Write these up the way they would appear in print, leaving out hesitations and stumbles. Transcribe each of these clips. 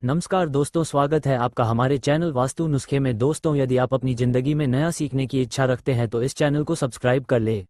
नमस्कार दोस्तों, स्वागत है आपका हमारे चैनल वास्तु नुस्खे में। दोस्तों, यदि आप अपनी ज़िंदगी में नया सीखने की इच्छा रखते हैं तो इस चैनल को सब्सक्राइब कर ले।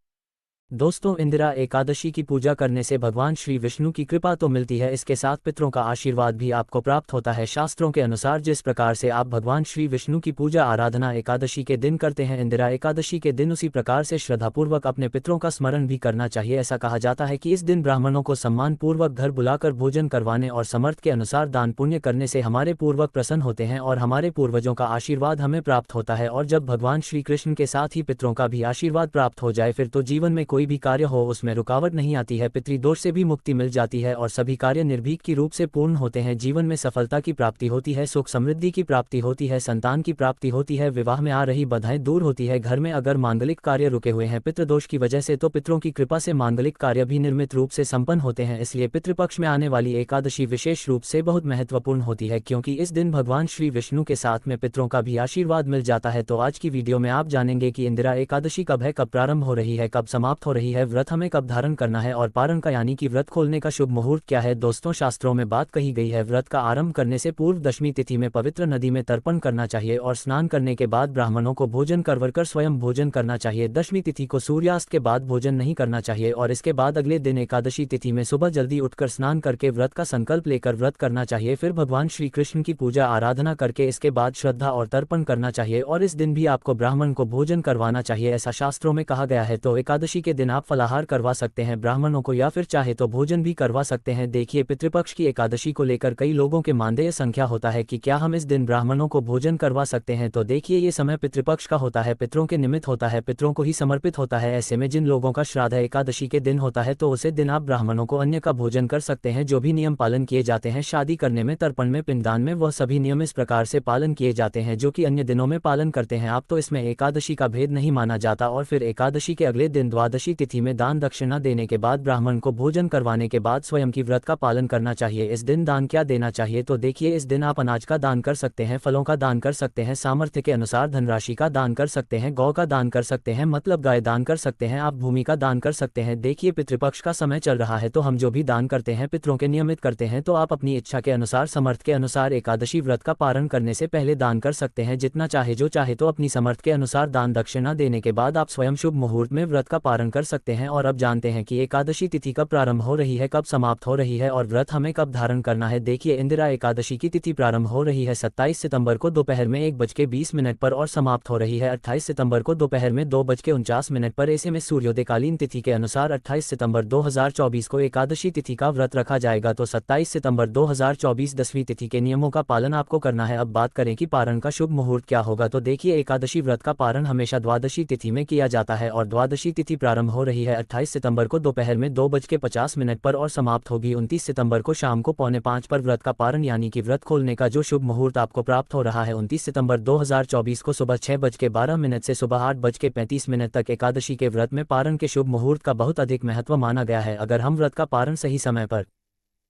दोस्तों, इंदिरा एकादशी की पूजा करने से भगवान श्री विष्णु की कृपा तो मिलती है, इसके साथ पितरों का आशीर्वाद भी आपको प्राप्त होता है। शास्त्रों के अनुसार जिस प्रकार से आप भगवान श्री विष्णु की पूजा आराधना एकादशी के दिन करते हैं, इंदिरा एकादशी के दिन उसी प्रकार से श्रद्धापूर्वक अपने पितरों का स्मरण भी करना चाहिए। ऐसा कहा जाता है कि इस दिन ब्राह्मणों को सम्मानपूर्वक घर बुलाकर भोजन करवाने और समर्थ के अनुसार दान पुण्य करने से हमारे पूर्वक प्रसन्न होते हैं और हमारे पूर्वजों का आशीर्वाद हमें प्राप्त होता है। और जब भगवान श्री कृष्ण के साथ ही पितरों का भी आशीर्वाद प्राप्त हो जाए, फिर तो जीवन में कोई भी कार्य हो उसमें रुकावट नहीं आती है, पितृदोष से भी मुक्ति मिल जाती है और सभी कार्य निर्भीक की रूप से पूर्ण होते हैं। जीवन में सफलता की प्राप्ति होती है, सुख समृद्धि की प्राप्ति होती है, संतान की प्राप्ति होती है, विवाह में आ रही बाधाएं दूर होती है। घर में अगर मांगलिक कार्य रुके हुए हैं पितृदोष की वजह से, तो पितरों की कृपा से मांगलिक कार्य भी निर्मित रूप से संपन्न होते हैं। इसलिए पितृपक्ष में आने वाली एकादशी विशेष रूप से बहुत महत्वपूर्ण होती है, क्योंकि इस दिन भगवान श्री विष्णु के साथ में पितरों का भी आशीर्वाद मिल जाता है। तो आज की वीडियो में आप जानेंगे कि इंदिरा एकादशी कब है, कब प्रारंभ हो रही है, कब समाप्त हो रही है, व्रत हमें कब धारण करना है और पारण का यानी कि व्रत खोलने का शुभ मुहूर्त क्या है। दोस्तों, शास्त्रों में बात कही गई है, व्रत का आरंभ करने से पूर्व दशमी तिथि में पवित्र नदी में तर्पण करना चाहिए और स्नान करने के बाद ब्राह्मणों को भोजन करवाकर स्वयं भोजन करना चाहिए। दशमी तिथि को सूर्यास्त के बाद भोजन नहीं करना चाहिए और इसके बाद अगले दिन एकादशी तिथि में सुबह जल्दी उठकर स्नान करके व्रत का संकल्प लेकर व्रत करना चाहिए। फिर भगवान श्री कृष्ण की पूजा आराधना करके इसके बाद श्रद्धा और तर्पण करना चाहिए और इस दिन भी आपको ब्राह्मण को भोजन करवाना चाहिए, ऐसा शास्त्रों में कहा गया है। तो एकादशी के दिन आप फलाहार करवा सकते हैं ब्राह्मणों को, या फिर चाहे तो भोजन भी करवा सकते हैं। देखिए, पितृपक्ष की एकादशी को लेकर कई लोगों के मानदेय संख्या होता है कि क्या हम इस दिन ब्राह्मणों को भोजन करवा सकते हैं। तो देखिए, ये समय पितृपक्ष का होता है, पितरों के निमित्त होता है, पितरों को ही समर्पित होता है। ऐसे में जिन लोगों का श्राद्ध एकादशी के दिन होता है तो उसे दिन आप ब्राह्मणों को अन्य का भोजन कर सकते हैं। जो भी नियम पालन किए जाते हैं शादी करने में, तर्पण में, पिंडदान में, वह सभी नियम इस प्रकार से पालन किए जाते हैं जो कि अन्य दिनों में पालन करते हैं आप। तो इसमें एकादशी का भेद नहीं माना जाता। और फिर एकादशी के अगले दिन द्वादशी तिथि में दान दक्षिणा देने के बाद ब्राह्मण को भोजन करवाने के बाद स्वयं की व्रत का पालन करना चाहिए। इस दिन दान क्या देना चाहिए, तो देखिए, इस दिन आप अनाज का दान कर सकते हैं, फलों का दान कर सकते हैं, सामर्थ्य के अनुसार धनराशि का दान कर सकते हैं, गौ का दान कर सकते हैं, मतलब गाय दान कर सकते हैं, आप भूमि का दान कर सकते हैं। देखिए, पितृपक्ष का समय चल रहा है तो हम जो भी दान करते हैं पितरों के नियमित करते हैं, तो आप अपनी इच्छा के अनुसार, समर्थ के अनुसार एकादशी व्रत का पारण करने से पहले दान कर सकते हैं जितना चाहे, जो चाहे तो अपनी समर्थ के अनुसार दान दक्षिणा देने के बाद आप स्वयं शुभ मुहूर्त में व्रत का पारण कर सकते हैं। और अब जानते हैं कि एकादशी तिथि कब प्रारंभ हो रही है, कब समाप्त हो रही है और व्रत हमें कब धारण करना है। देखिए, इंदिरा एकादशी की तिथि प्रारंभ हो रही है 27 सितंबर को दोपहर में 1:20 पर और समाप्त हो रही है 28 सितंबर को दोपहर में 2:49 पर। ऐसे में सूर्योदयकालीन तिथि के अनुसार 28 सितंबर 2024 को एकादशी तिथि का व्रत रखा जाएगा। तो 27 सितंबर 2024 दसवीं तिथि के नियमों का पालन आपको करना है। अब बात करें कि पारण का शुभ मुहूर्त क्या होगा, तो देखिए, एकादशी व्रत का पारण हमेशा द्वादशी तिथि में किया जाता है और द्वादशी तिथि प्रारंभ हो रही है 28 सितंबर को दोपहर में 2:50 पर और समाप्त होगी 29 सितंबर को शाम को 4:45 पर। व्रत का पारण यानी कि व्रत खोलने का जो शुभ मुहूर्त आपको प्राप्त हो रहा है 29 सितंबर 2024 को सुबह 6:12 से सुबह 8:35 तक एकादशी के व्रत में पारण के शुभ मुहूर्त का बहुत अधिक महत्व माना गया है। अगर हम व्रत का पारण सही समय पर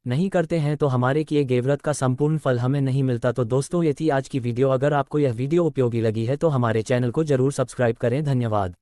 नहीं करते हैं तो हमारे किए गए व्रत का संपूर्ण फल हमें नहीं मिलता। तो दोस्तों, ये थी आज की वीडियो। अगर आपको यह वीडियो उपयोगी लगी है तो हमारे चैनल को जरूर सब्सक्राइब करें। धन्यवाद।